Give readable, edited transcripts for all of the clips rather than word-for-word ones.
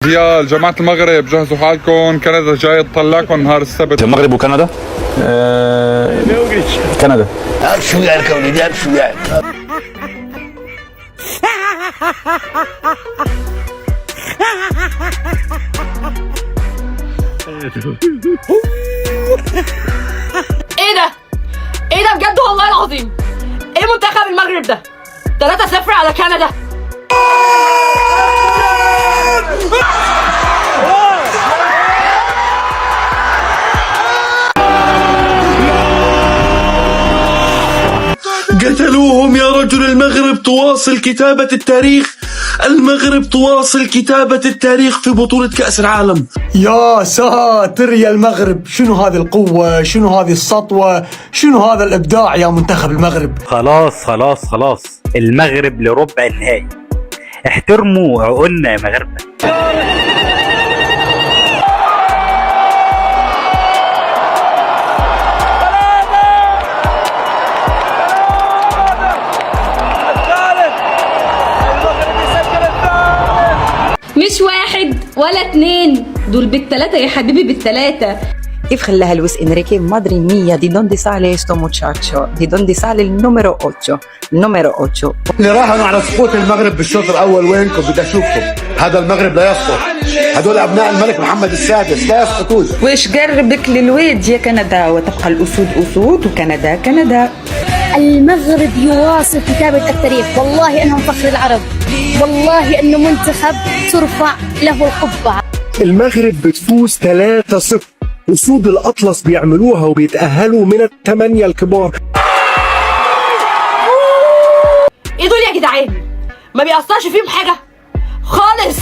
ريال جماعة المغرب جهزوا حالكم، كندا جاي تطلعكم نهار السبت. المغرب وكندا؟ كندا. شو يعني ولدي شو يعني؟ ايه ده؟ ايه ده بجد والله العظيم؟ ايه منتخب المغرب ده؟ 3-0 على كندا. قتلوهم يا رجل. المغرب تواصل كتابة التاريخ. المغرب تواصل كتابة التاريخ في بطولة كأس العالم. يا ساتر يا المغرب، شنو هذه القوة، شنو هذه السطوة، شنو هذا الإبداع يا منتخب المغرب. خلاص المغرب لربع النهائي. احترموا عقولنا يا مغاربة. مش 1 ولا 2، دول بالثلاثة يا حبيبي، بالثلاثة. Ifrella Luis Enrique, madre mía, ¿de dónde sale esto muchacho? ¿De dónde sale el número 8? El número 8. اللي راهنوا على سقوط المغرب بالشوط الاول وينكم؟ بدي اشوفكم. هذا المغرب لا يسقط. هذول ابناء الملك محمد السادس لا يسقطون. وإيش قربك للويد يا كندا؟ وتبقى الأسود أسود وكندا كندا. المغرب يواصل كتابة التاريخ. والله أنهم فخر العرب، والله أنه منتخب ترفع له القبعة. المغرب بتفوز 3-0. أسود الأطلس بيعملوها وبيتأهلوا من الثمانية الكبار. ايه دول يا جدعان؟ ما بيأثرش فيهم حاجة خالص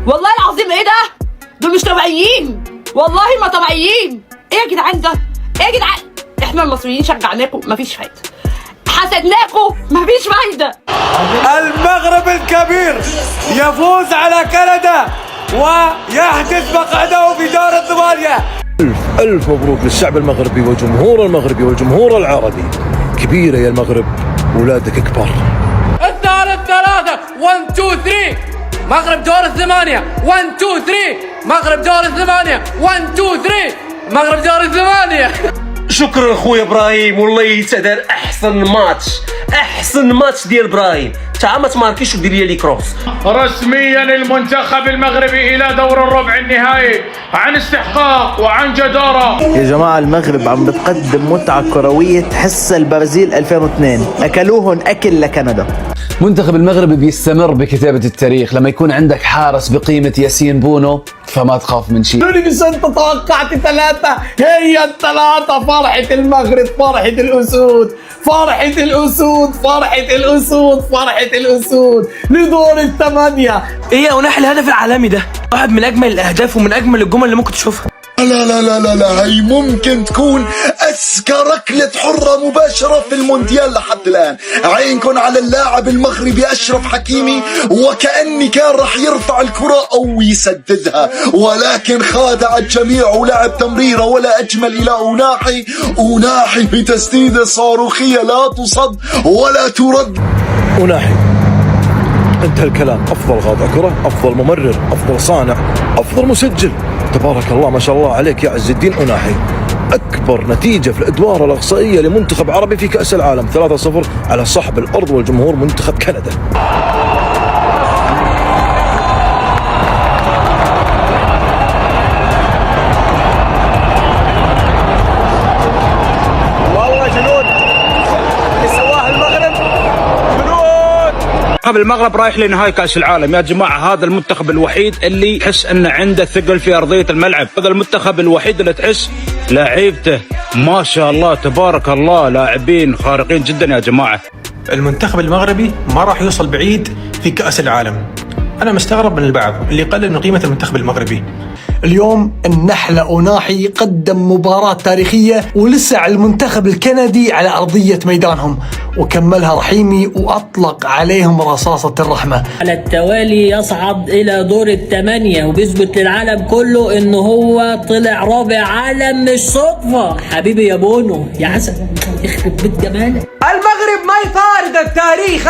والله العظيم. ايه ده؟ دول مش طبيعيين والله، ما طبيعيين. ايه يا جدعان ده؟ ايه يا جدعان؟ احنا المصريين شجعناكم مفيش فايدة، حسدناكم مفيش فايدة. المغرب الكبير يفوز على كندا ويحجز مقعده في دور الثمانية. ألف مبروك للشعب المغربي والجمهور المغربي والجمهور العربي. كبيرة يا المغرب، ولادك كبار. الثلاثة 1 2 3 مغرب دور الثمانية. 1 2 3 مغرب دور الثمانية. 1 2 3 مغرب دور الثمانية. شكرا اخويا ابراهيم، والله يتدار احسن ماتش ديال ابراهيم. تا ما تماركيش ودير لي كروس. رسميا المنتخب المغربي الى دور الربع النهائي عن استحقاق وعن جدارة. يا جماعة المغرب عم بتقدم متعة كروية تحس البرازيل 2002 أكلوهن أكل لكندا. منتخب المغرب بيستمر بكتابة التاريخ. لما يكون عندك حارس بقيمة ياسين بونو فما تخاف من شيء. بس انت توقعت 3، هي ال3. فرحة المغرب، فرحة الأسود، فرحة الأسود، فرحة الأسود، فرحة الأسود لدور الثمانية. ايه ونحل الهدف العالمي ده واحد من اجمل الاهداف ومن اجمل الجمل اللي ممكن تشوفها. لا هي ممكن تكون أذكى ركلة حرة مباشرة في المونديال لحد الآن. عينكم على اللاعب المغربي أشرف حكيمي، وكأني كان رح يرفع الكرة أو يسددها، ولكن خادع الجميع ولعب تمريرة ولا أجمل إلى أوناحي بتسديدة صاروخية لا تصد ولا ترد. أوناحي انتهى الكلام. أفضل قاطع كرة، أفضل ممرر، أفضل صانع، أفضل مسجل. تبارك الله ما شاء الله عليك يا عز الدين أوناحي. أكبر نتيجة في الأدوار الإقصائية لمنتخب عربي في كأس العالم 3-0 على صاحب الأرض والجمهور منتخب كندا. المغرب رايح لنهائي كأس العالم يا جماعة. هذا المنتخب الوحيد اللي تحس أنه عنده ثقل في أرضية الملعب. هذا المنتخب الوحيد اللي تحس لاعيبته ما شاء الله تبارك الله، لاعبين خارقين جدا يا جماعة. المنتخب المغربي ما راح يوصل بعيد في كأس العالم. أنا مستغرب من البعض اللي يقلل من قيمة المنتخب المغربي. اليوم النحلة أوناحي قدم مباراة تاريخية ولسع المنتخب الكندي على أرضية ميدانهم، وكملها رحيمي وأطلق عليهم رصاصة الرحمة. على التوالي يصعد إلى دور الثمانية وبيثبت للعالم كله إنه هو طلع رابع عالم مش صدفة. حبيبي يا بونو يا عسل، يخرب بيت جمالك. المغرب ما يطارد التاريخ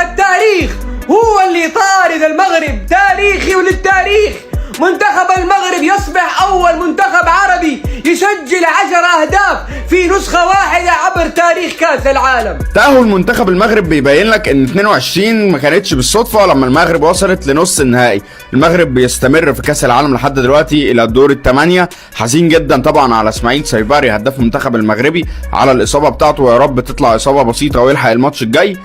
هو اللي يطارد المغرب. تاريخي وللتاريخ منتخب المغرب يصبح أول منتخب عربي يسجل 10 أهداف في نسخة واحدة عبر تاريخ كأس العالم. تأهل منتخب المغرب بيبين لك ان 22 ما كانتش بالصدفة لما المغرب وصلت لنص النهائي. المغرب بيستمر في كأس العالم لحد دلوقتي الى الدور الثمانية. حزين جدا طبعا على اسماعيل سيباري هداف المنتخب المغربي على الإصابة بتاعته، ويا رب تطلع إصابة بسيطة ويلحق الماتش الجاي.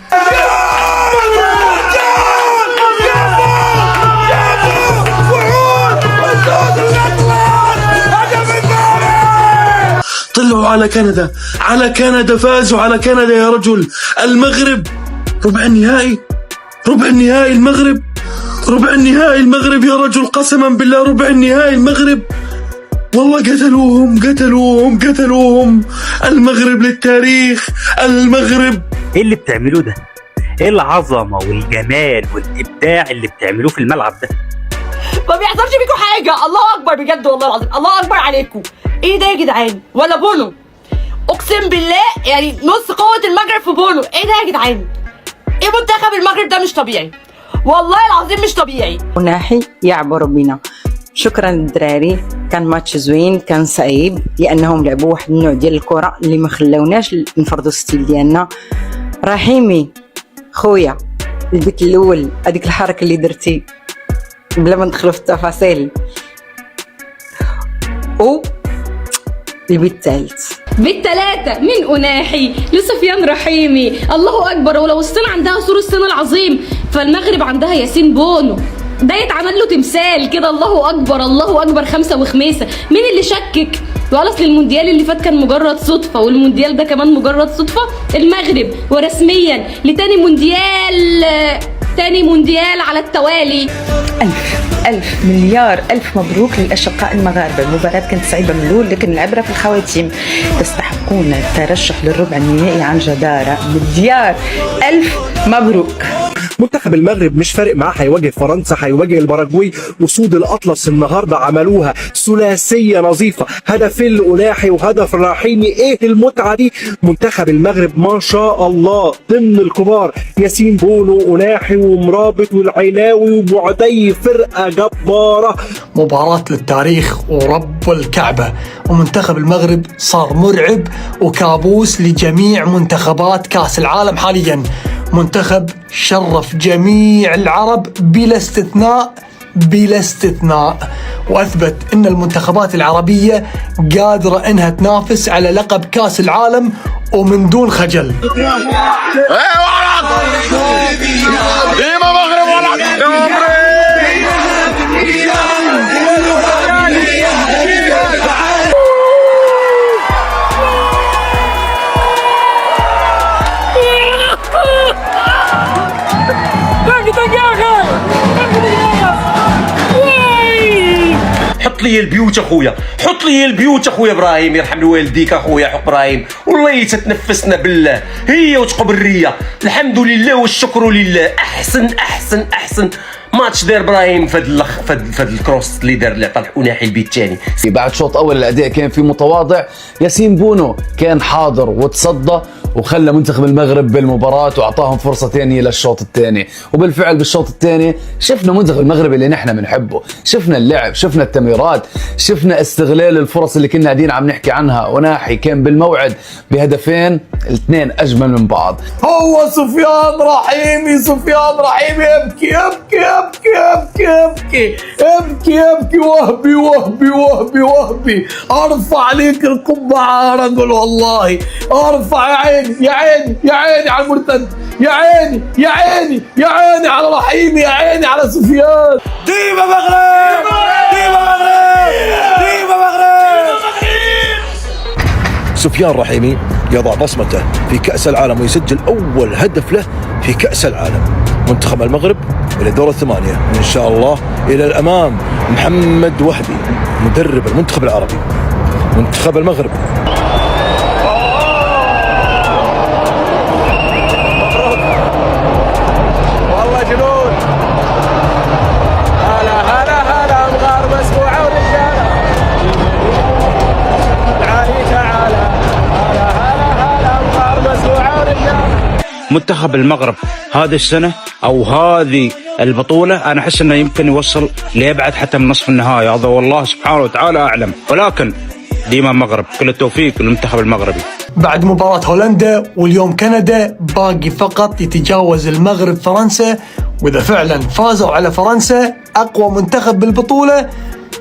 طلعوا على كندا، على كندا فازوا على كندا يا رجل. المغرب ربع النهائي، ربع النهائي المغرب، ربع النهائي المغرب يا رجل، قسما بالله ربع النهائي المغرب. والله قتلوهم. المغرب للتاريخ، المغرب. ايه اللي بتعملوه ده؟ ايه العظمه والجمال والابداع اللي بتعملوه في الملعب ده؟ ما بيحصلش بيكم حاجه. الله اكبر بجد والله العظيم، الله اكبر عليكم. ايه ده يا جدعان؟ ولا بونو؟ اقسم بالله يعني نص قوه المغرب في بونو. ايه ده يا جدعان؟ ايه منتخب المغرب ده؟ مش طبيعي والله العظيم، مش طبيعي. وناحي يعبروا بنا. شكرا للدراري، كان ماتش زوين، كان صعيب لانهم لعبوا واحد النوع ديال الكره اللي ما خلاوناش نفرضوا الستيل ديالنا. رحيمي خويا، البيت الاول هذيك الحركه اللي درتي بلا ما ندخلوا في التفاصيل، و البيت الثالث بالثلاثة من أناحي لسفيان رحيمي. الله أكبر. ولو الصين عندها سور الصين العظيم فالمغرب عندها ياسين بونو، ده يتعمل له تمثال كده. الله أكبر، الله أكبر. 5 وخميسة. مين اللي شكك وقال أصل المونديال اللي فات كان مجرد صدفة والمونديال ده كمان مجرد صدفة؟ المغرب ورسميا لتاني مونديال على التوالي. ألف مليار ألف مبروك للأشقاء المغاربة. المباراة كانت صعبة من الأول لكن العبرة في الخواتيم. تستحقون الترشح للربع النهائي عن جدارة. مليار ألف مبروك. منتخب المغرب مش فارق معاه هيواجه فرنسا، هيواجه الباراجواي. وصود الأطلس النهارده عملوها ثلاثية نظيفة، هدفين الأناحي وهدف الرحيمي. ايه المتعة دي؟ منتخب المغرب ما شاء الله ضمن الكبار، ياسين بونو أناحي ومرابط والعيناوي وبعدي، فرقة جبارة. مباراة للتاريخ ورب الكعبة. ومنتخب المغرب صار مرعب وكابوس لجميع منتخبات كأس العالم حاليا. منتخب شرف جميع العرب بلا استثناء، وأثبت أن المنتخبات العربية قادرة أنها تنافس على لقب كأس العالم ومن دون خجل. حط لي البيوت اخويا، حط لي البيوت اخويا ابراهيم، يرحم والديك اخويا ابراهيم. والله تتنفسنا بالله هي وتقبل الريه. الحمد لله والشكر لله. احسن ماتش دار ابراهيم فد الكروس اللي دار اللي عطى الأناحي البيت الثاني. بعد شوط اول الاداء كان في متواضع، ياسين بونو كان حاضر وتصدى وخلى منتخب المغرب بالمباراة واعطاهم فرصة ثانية للشوط الثاني. وبالفعل بالشوط الثاني شفنا منتخب المغرب اللي نحن بنحبه، شفنا اللعب، شفنا التمريرات، شفنا استغلال الفرص اللي كنا قاعدين عم نحكي عنها. أناحي كان بالموعد بهدفين، الاثنين اجمل من بعض. هو سفيان رحيمي ابكي وهبي. ارفع عليك القبعة يا رجل، والله ارفع. يا عيني على المرتد، يا عيني على رحيمي، يا عيني على سفيان. ديما مغرب. سفيان رحيمي يضع بصمته في كأس العالم ويسجل أول هدف له في كأس العالم. منتخب المغرب إلى دور الثمانية إن شاء الله إلى الأمام. محمد وهبي مدرب المنتخب العربي، منتخب المغرب. والله جنون. هلا مغاربة اسبوعة ورجالة. تعالي تعالى. هلا مغاربة اسبوعة ورجالة. منتخب المغرب هذه السنة أو هذه البطولة أنا أحس أنه يمكن يوصل ليبعد حتى من نصف النهائي، هذا والله سبحانه وتعالى أعلم، ولكن ديما المغرب. كل التوفيق للمنتخب المغربي. بعد مباراة هولندا واليوم كندا باقي فقط يتجاوز المغرب فرنسا، وإذا فعلا فازوا على فرنسا أقوى منتخب بالبطولة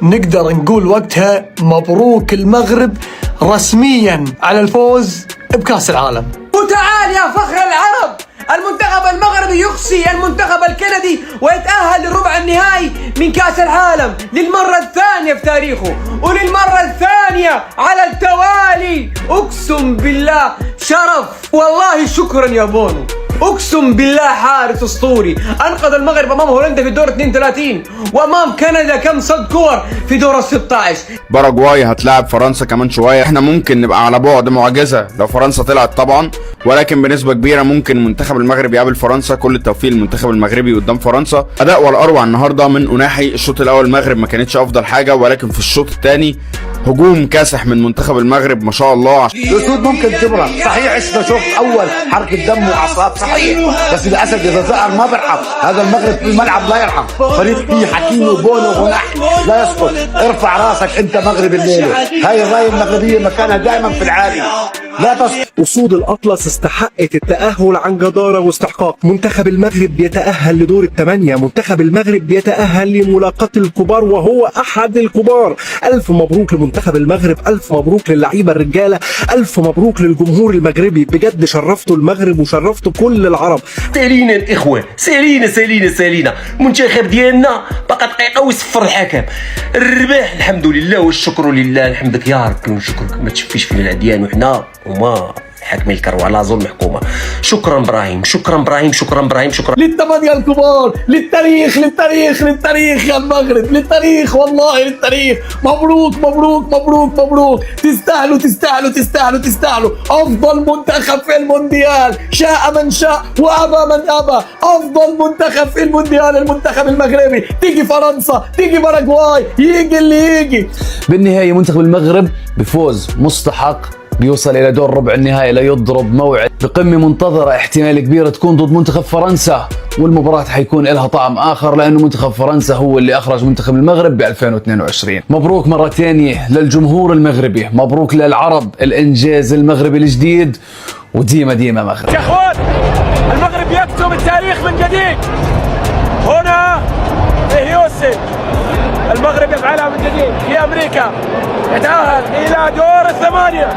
نقدر نقول وقتها مبروك المغرب رسميا على الفوز بكأس العالم. وتعال يا فخر العرب، المنتخب المغربي يقصي المنتخب الكندي ويتأهل للربع النهائي من كأس العالم للمرة الثانية في تاريخه، وللمرة الثانية على التوالي. أقسم بالله شرف، والله شكرا يا بونو، اقسم بالله حارس اسطوري انقذ المغرب امام هولندا في الدور 32 وامام كندا كم صد كور في دور ال16. باراجواي هتلاعب فرنسا كمان شويه، احنا ممكن نبقى على بعد معجزه لو فرنسا طلعت طبعا، ولكن بنسبه كبيره ممكن المنتخب المغربي يقابل فرنسا. كل التوفيق للمنتخب المغربي قدام فرنسا. اداء والاروع النهارده من أناحي. الشوط الاول المغرب ما كانتش افضل حاجه، ولكن في الشوط الثاني هجوم كاسح من منتخب المغرب ما شاء الله. الاسود ممكن تبرد صحيح، عشنا شوط اول حركه دم واعصاب صحيح، بس الاسد اذا زهر ما بيرحم. هذا المغرب في الملعب لا يرحم، فريق فيه حكيمي وبونو وغناحي لا يسقط. ارفع راسك انت مغرب الليله، هاي الرايه المغربيه مكانها دائما في العالي لا تسقط. أسود الأطلس استحقت التأهل عن جدارة واستحقاق. منتخب المغرب بيتأهل لدور الثمانية، منتخب المغرب بيتأهل لملاقاة الكبار وهو أحد الكبار. ألف مبروك لمنتخب المغرب، ألف مبروك للعيبة الرجالة، ألف مبروك للجمهور المغربي. بجد شرفتوا المغرب وشرفتوا كل العرب. سالينا الإخوة، سالينا المنتخب ديالنا بقى دقيقة ويصفر الحكم. الرباح الحمد لله والشكر لله. الحمدك يا رب ونشكرك، ما تشفيش فينا العديان وحنا وما حكم الكروة على ظلم حكومة. شكرا ابراهيم، شكرا للثمانية الكبار، للتاريخ يا المغرب، للتاريخ والله للتاريخ. مبروك تستاهلوا افضل منتخب في المونديال، شاء من شاء وابى من ابى. افضل منتخب في المونديال المنتخب المغربي. تيجي فرنسا، تيجي باراجواي، يجي اللي يجي. بالنهاية منتخب المغرب بفوز مستحق بيوصل إلى دور ربع النهائي ليضرب موعد بقمة منتظرة احتمال كبير تكون ضد منتخب فرنسا، والمباراة حيكون لها طعم آخر لأنه منتخب فرنسا هو اللي أخرج منتخب المغرب ب 2022. مبروك مرة تانية للجمهور المغربي، مبروك للعرب الإنجاز المغربي الجديد، وديما مغرب. يا أخوان المغرب يكتب التاريخ من جديد. هنا في هيوستن المغرب يفعلها من جديد. في أمريكا يتأهل إلى دور الثمانية.